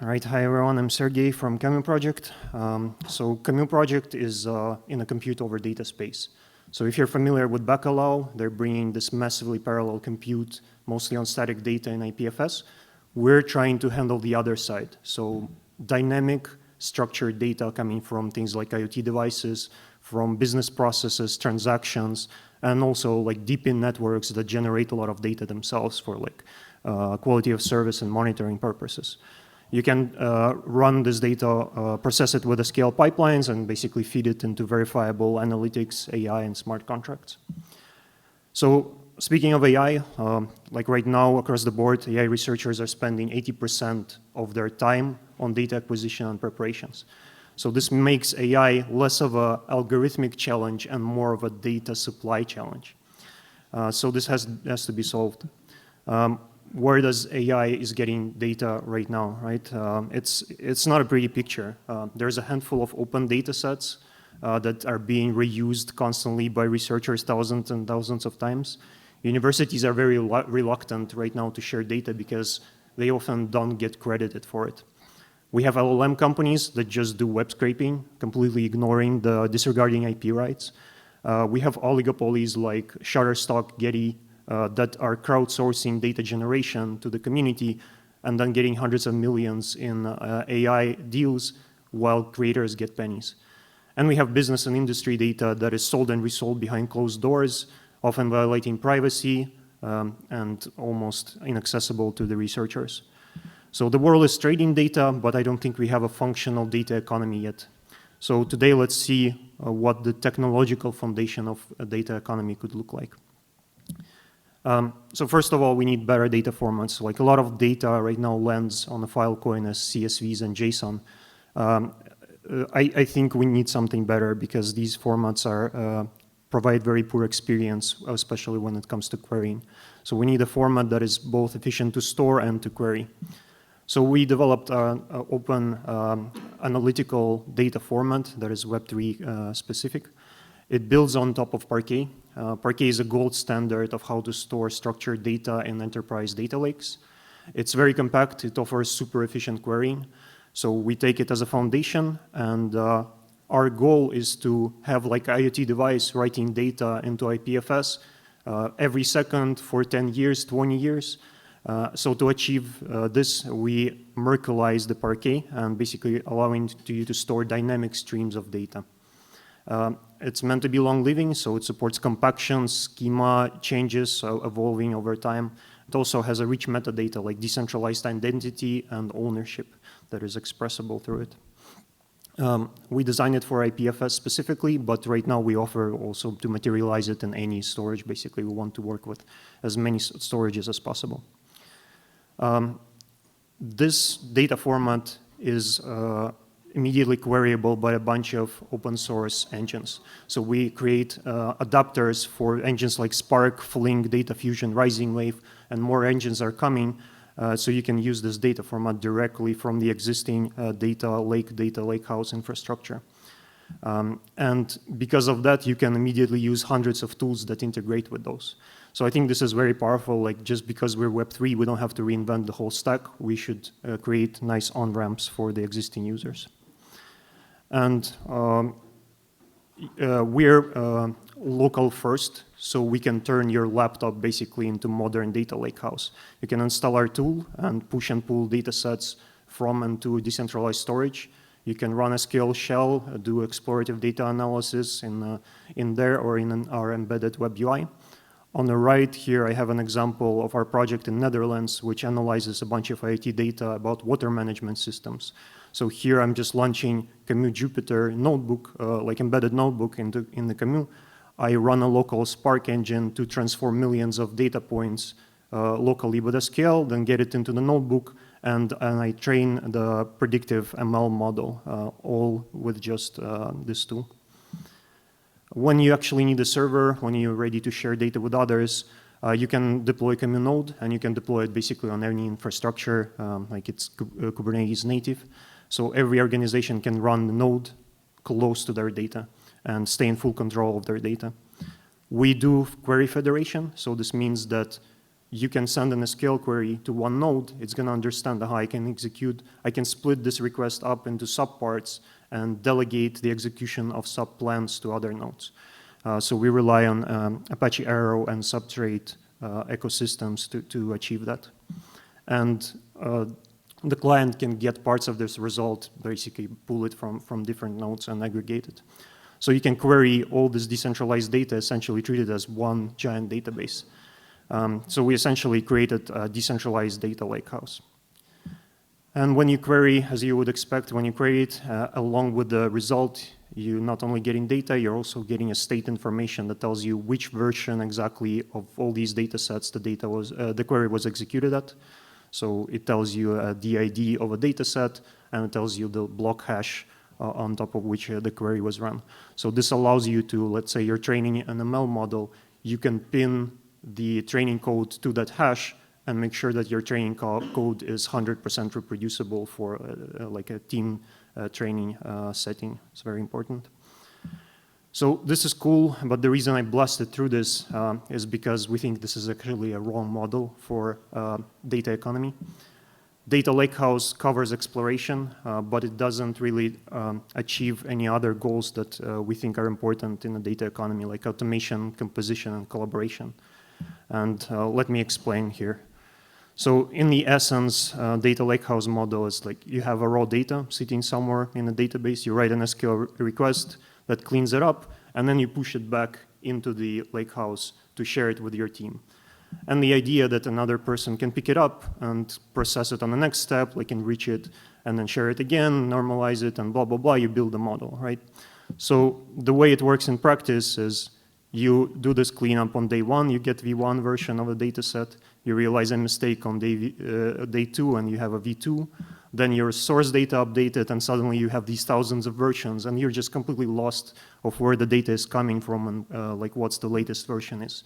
All right, hi everyone, I'm Sergii from Kamu project. So Kamu project is in a compute over data space. So if you're familiar with Bacalhau, they're bringing this massively parallel compute, mostly on static data in IPFS. We're trying to handle the other side. So dynamic structured data coming from things like IoT devices, from business processes, transactions, and also like deep-in networks that generate a lot of data themselves for like quality of service and monitoring purposes. You can run this data, process it with SQL pipelines, and basically feed it into verifiable analytics, AI, and smart contracts. So speaking of AI, like right now across the board, AI researchers are spending 80% of their time on data acquisition and preparations. So this makes AI less of an algorithmic challenge and more of a data supply challenge. So this has to be solved. Where does AI is getting data right now, right? It's not a pretty picture. There's a handful of open data sets that are being reused constantly by researchers thousands and thousands of times. Universities are very reluctant right now to share data because they often don't get credited for it. We have LLM companies that just do web scraping, completely ignoring the disregarding IP rights. We have oligopolies like Shutterstock, Getty, that are crowdsourcing data generation to the community and then getting hundreds of millions in AI deals while creators get pennies. And we have business and industry data that is sold and resold behind closed doors, often violating privacy and almost inaccessible to the researchers. So the world is trading data, but I don't think we have a functional data economy yet. So today, let's see what the technological foundation of a data economy could look like. So first of all, we need better data formats. Like a lot of data right now lands on the Filecoin as CSVs and JSON. I think we need something better because these formats provide very poor experience, especially when it comes to querying. So we need a format that is both efficient to store and to query. So we developed an open analytical data format that is Web3 specific. It builds on top of Parquet. Parquet is a gold standard of how to store structured data in enterprise data lakes. It's very compact. It offers super efficient querying. So we take it as a foundation, and our goal is to have like IoT device writing data into IPFS every second for 10 years, 20 years. So to achieve this, we Merkleize the Parquet and basically allowing you to store dynamic streams of data. It's meant to be long-living, so it supports compaction, schema changes, evolving over time. It also has a rich metadata like decentralized identity and ownership that is expressible through it. We designed it for IPFS specifically, but right now we offer also to materialize it in any storage. Basically, we want to work with as many storages as possible. This data format is immediately queryable by a bunch of open source engines. So we create adapters for engines like Spark, Flink, Data Fusion, Rising Wave, and more engines are coming. So you can use this data format directly from the existing data lakehouse infrastructure. And because of that, you can immediately use hundreds of tools that integrate with those. So I think this is very powerful. Like just because we're Web3, we don't have to reinvent the whole stack. We should create nice on-ramps for the existing users. And we're local first, so we can turn your laptop basically into modern data lakehouse. You can install our tool and push and pull data sets from and to decentralized storage. You can run a SQL shell, do explorative data analysis in there or in our embedded web UI. On the right here, I have an example of our project in Netherlands, which analyzes a bunch of IoT data about water management systems. So here I'm just launching Kamu Jupyter notebook, like embedded notebook in the Kamu. I run a local Spark engine to transform millions of data points locally with SQL, then get it into the notebook, and I train the predictive ML model, all with just this tool. When you actually need a server, when you're ready to share data with others, you can deploy Kamu Node, and you can deploy it basically on any infrastructure, like it's Kubernetes native. So every organization can run the node close to their data and stay in full control of their data. We do query federation, so this means that you can send an SQL query to one node. It's going to understand how I can split this request up into subparts and delegate the execution of sub-plans to other nodes. So we rely on Apache Arrow and Substrate ecosystems to achieve that. And the client can get parts of this result, basically pull it from different nodes and aggregate it. So you can query all this decentralized data, essentially treat it as one giant database. So we essentially created a decentralized data lakehouse. And when you query, as you would expect, when you query it, along with the result, you're not only getting data, you're also getting a state information that tells you which version exactly of all these data sets the query was executed at. So it tells you the ID of a data set, and it tells you the block hash on top of which the query was run. So this allows you to, let's say you're training an ML model, you can pin the training code to that hash and make sure that your training code is 100% reproducible for like a team training setting. It's very important. So this is cool, but the reason I blasted through this is because we think this is actually a wrong model for data economy. Data lakehouse covers exploration, but it doesn't really achieve any other goals that we think are important in the data economy, like automation, composition, and collaboration. And let me explain here. So in the essence, data lakehouse model is like you have a raw data sitting somewhere in a database, you write an SQL request that cleans it up, and then you push it back into the lakehouse to share it with your team. And the idea that another person can pick it up and process it on the next step, like enrich it, and then share it again, normalize it, and blah, blah, blah, you build a model, right? So the way it works in practice is you do this cleanup on day one, you get V1 version of a data set, you realize a mistake on day two, and you have a V2, then your source data updated, and suddenly you have these thousands of versions, and you're just completely lost of where the data is coming from and like what's the latest version is.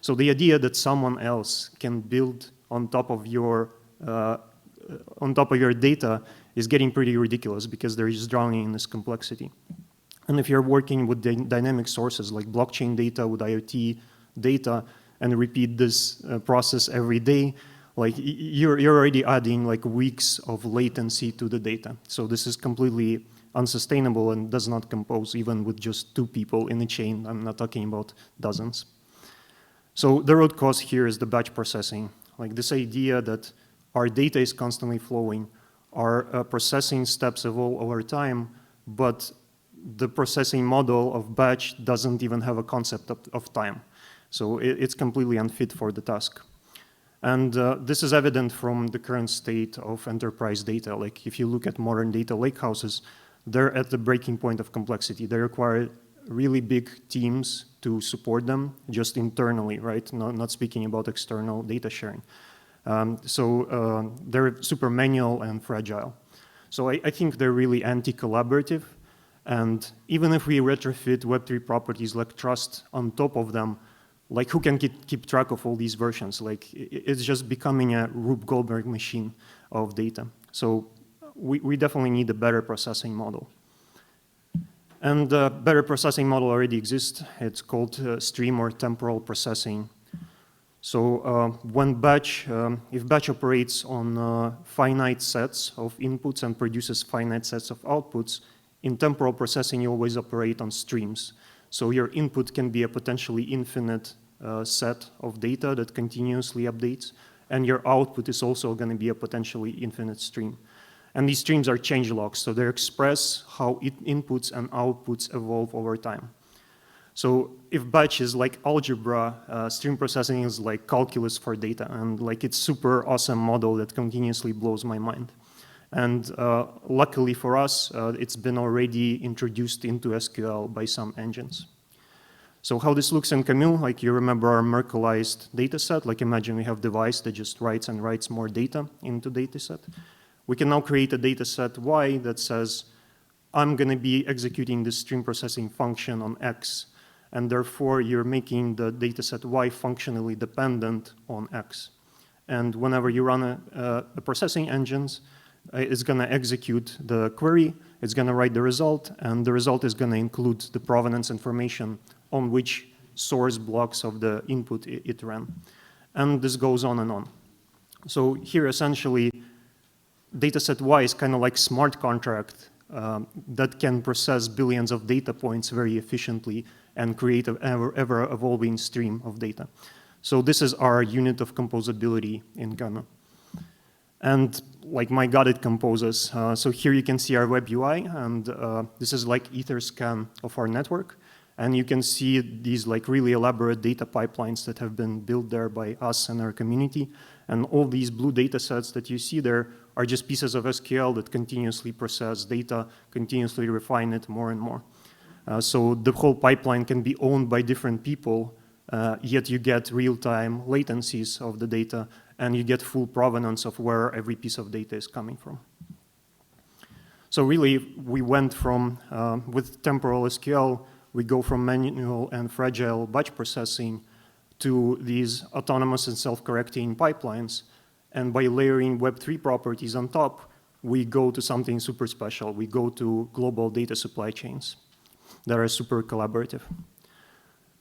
So the idea that someone else can build on top of your data is getting pretty ridiculous because they're just drowning in this complexity. And if you're working with dynamic sources like blockchain data with IoT data and repeat this process every day, like you're already adding like weeks of latency to the data. So this is completely unsustainable and does not compose even with just 2 people in a chain. I'm not talking about dozens. So the root cause here is the batch processing. Like this idea that our data is constantly flowing, our processing steps evolve over time, but the processing model of batch doesn't even have a concept of time. So it's completely unfit for the task. And this is evident from the current state of enterprise data. Like if you look at modern data lakehouses, they're at the breaking point of complexity. They require really big teams to support them just internally, right? Not speaking about external data sharing. They're super manual and fragile. So I think they're really anti-collaborative. And even if we retrofit Web3 properties like trust on top of them, like who can keep track of all these versions? Like it's just becoming a Rube Goldberg machine of data. So we definitely need a better processing model. And the better processing model already exists. It's called stream or temporal processing. So if batch operates on finite sets of inputs and produces finite sets of outputs, in temporal processing, you always operate on streams. So your input can be a potentially infinite set of data that continuously updates, and your output is also going to be a potentially infinite stream. And these streams are changelogs, so they express how inputs and outputs evolve over time. So if batch is like algebra, stream processing is like calculus for data, and like it's super awesome model that continuously blows my mind. And luckily for us, it's been already introduced into SQL by some engines. So how this looks in Kamu, like you remember our Merkleized data set, like imagine we have a device that just writes and writes more data into data set. We can now create a data set Y that says, I'm going to be executing this stream processing function on X, and therefore you're making the data set Y functionally dependent on X. And whenever you run a processing engines, it's going to execute the query, it's going to write the result, and the result is going to include the provenance information on which source blocks of the input it ran. And this goes on and on. So here, essentially, dataset Y is kind of like smart contract that can process billions of data points very efficiently and create an ever-evolving stream of data. So this is our unit of composability in Kamu. And like, my God, it composes. So here you can see our web UI, and this is like Etherscan of our network. And you can see these like really elaborate data pipelines that have been built there by us and our community. And all these blue data sets that you see there are just pieces of SQL that continuously process data, continuously refine it more and more. So the whole pipeline can be owned by different people, yet you get real-time latencies of the data, and you get full provenance of where every piece of data is coming from. So really, we went from, with temporal SQL, we go from manual and fragile batch processing to these autonomous and self-correcting pipelines. And by layering Web3 properties on top, we go to something super special. We go to global data supply chains that are super collaborative.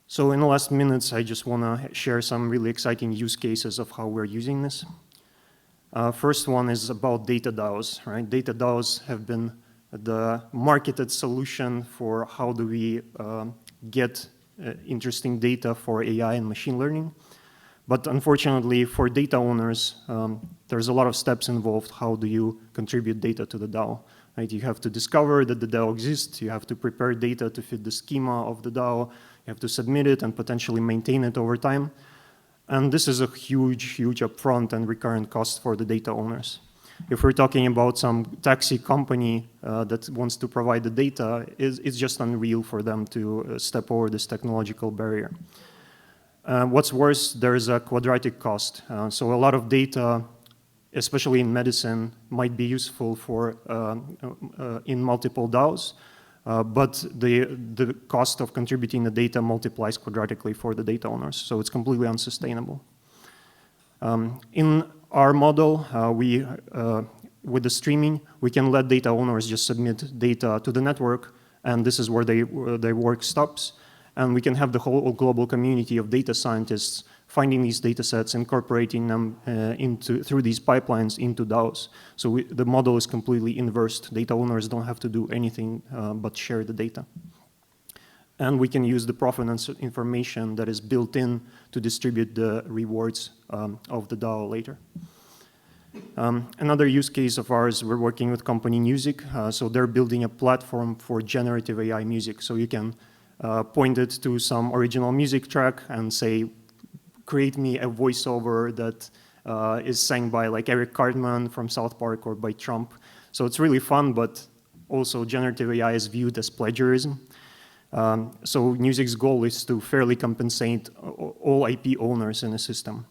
So in the last minutes, I just want to share some really exciting use cases of how we're using this. First one is about data DAOs, right? Data DAOs have been the marketed solution for how do we get interesting data for AI and machine learning. But unfortunately, for data owners, there's a lot of steps involved. How do you contribute data to the DAO? Right? You have to discover that the DAO exists. You have to prepare data to fit the schema of the DAO. You have to submit it and potentially maintain it over time. And this is a huge, huge upfront and recurrent cost for the data owners. If we're talking about some taxi company that wants to provide the data, it's just unreal for them to step over this technological barrier. What's worse, there's a quadratic cost. So a lot of data, especially in medicine, might be useful for in multiple DAOs, but the cost of contributing the data multiplies quadratically for the data owners, so it's completely unsustainable. In our model, with the streaming, we can let data owners just submit data to the network, and this is where their work stops. And we can have the whole global community of data scientists finding these data sets, incorporating them through these pipelines into DAOs. So the model is completely inversed. Data owners don't have to do anything but share the data. And we can use the provenance information that is built in to distribute the rewards of the DAO later. Another use case of ours, we're working with company Music. So they're building a platform for generative AI music. So you can point it to some original music track and say, create me a voiceover that is sang by like Eric Cartman from South Park or by Trump. So it's really fun, but also generative AI is viewed as plagiarism. So Music's goal is to fairly compensate all IP owners in the system.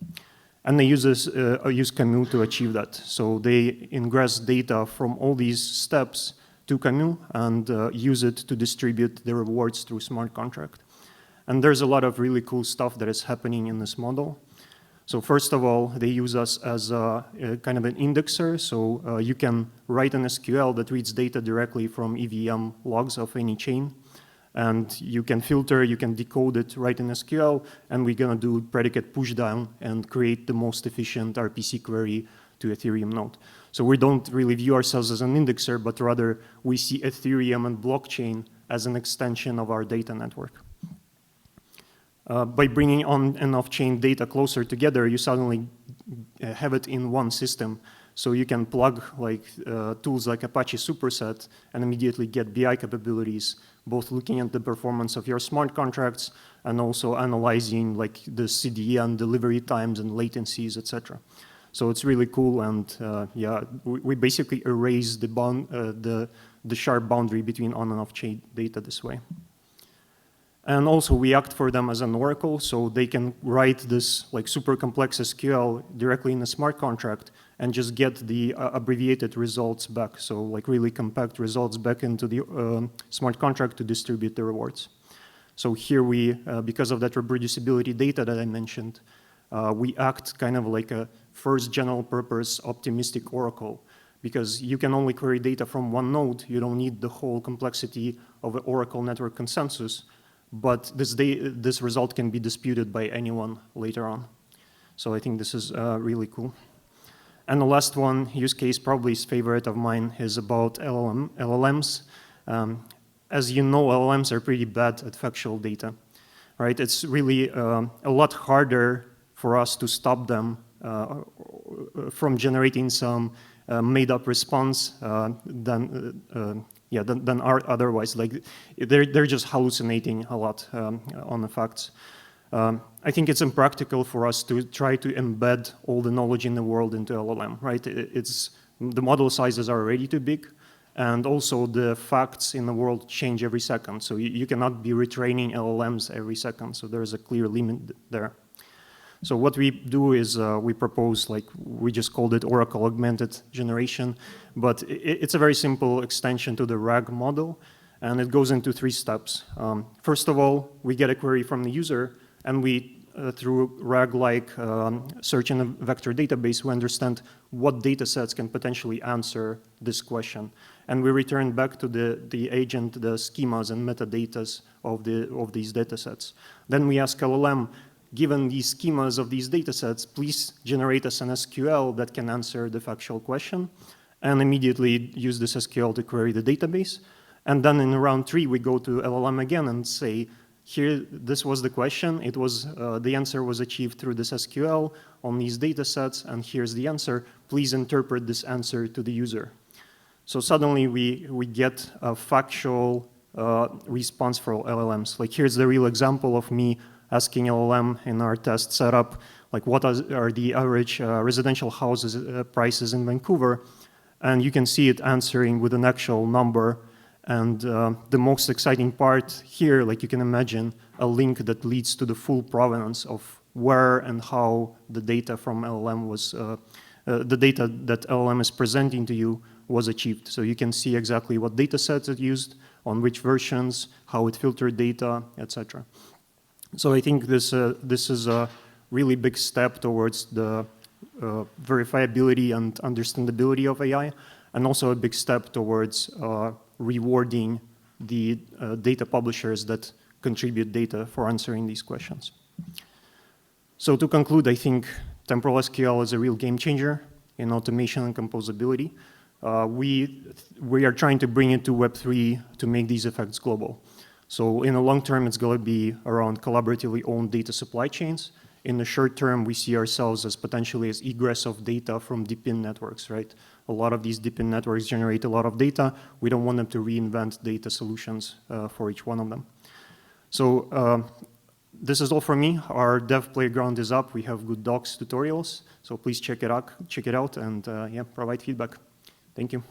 And they use Kamu to achieve that. So they ingress data from all these steps to Kamu and use it to distribute the rewards through smart contract. And there's a lot of really cool stuff that is happening in this model. So first of all, they use us as a kind of an indexer. So you can write an SQL that reads data directly from EVM logs of any chain. And you can filter, you can decode it right in SQL, and we're going to do predicate pushdown and create the most efficient RPC query to Ethereum node. So we don't really view ourselves as an indexer, but rather we see Ethereum and blockchain as an extension of our data network. By bringing on and off-chain data closer together, you suddenly have it in one system. So you can plug like tools like Apache Superset and immediately get BI capabilities, both looking at the performance of your smart contracts and also analyzing like the CDN delivery times and latencies, etc. So it's really cool, and yeah, we basically erase the sharp boundary between on and off-chain data this way. And also we act for them as an oracle, so they can write this like super complex SQL directly in a smart contract and just get the abbreviated results back, so like really compact results back into the smart contract to distribute the rewards. So here we, because of that reproducibility data that I mentioned, we act kind of like a first general purpose optimistic oracle, because you can only query data from one node. You don't need the whole complexity of an oracle network consensus, but this result can be disputed by anyone later on. So I think this is really cool. And the last one, use case, probably favorite of mine, is about LLMs. As you know, LLMs are pretty bad at factual data, right? It's really a lot harder for us to stop them from generating some made-up response than are otherwise. Like they're just hallucinating a lot on the facts. I think it's impractical for us to try to embed all the knowledge in the world into LLM, right? The model sizes are already too big, and also the facts in the world change every second. So you cannot be retraining LLMs every second. So there's a clear limit there. So what we do is we propose, like we just called it Oracle Augmented Generation, but it's a very simple extension to the RAG model, and it goes into 3 steps. First of all, we get a query from the user, and we, through RAG-like search in a vector database, we understand what data sets can potentially answer this question. And we return back to the agent the schemas and metadatas of these data sets. Then we ask LLM, given these schemas of these data sets, please generate us an SQL that can answer the factual question, and immediately use this SQL to query the database. And then in round 3, we go to LLM again and say, here, this was the question. It was, the answer was achieved through this SQL on these data sets, and here's the answer. Please interpret this answer to the user. So suddenly we get a factual response for LLMs. Like here's the real example of me asking LLM in our test setup, like what are the average residential houses prices in Vancouver? And you can see it answering with an actual number. And the most exciting part here, like you can imagine, a link that leads to the full provenance of where and how the data from LLM was, the data that LLM is presenting to you was achieved. So you can see exactly what data sets it used, on which versions, how it filtered data, etc. So I think this is a really big step towards the verifiability and understandability of AI, and also a big step towards rewarding the data publishers that contribute data for answering these questions. So to conclude, I think temporal SQL is a real game changer in automation and composability. We are trying to bring it to Web3 to make these effects global. So in the long term, it's going to be around collaboratively owned data supply chains. In the short term, we see ourselves as potentially as egress of data from deep-in networks, right? A lot of these deep-in networks generate a lot of data. We don't want them to reinvent data solutions for each one of them. So this is all from me. Our dev playground is up. We have good docs tutorials. So please check it out and yeah, provide feedback. Thank you.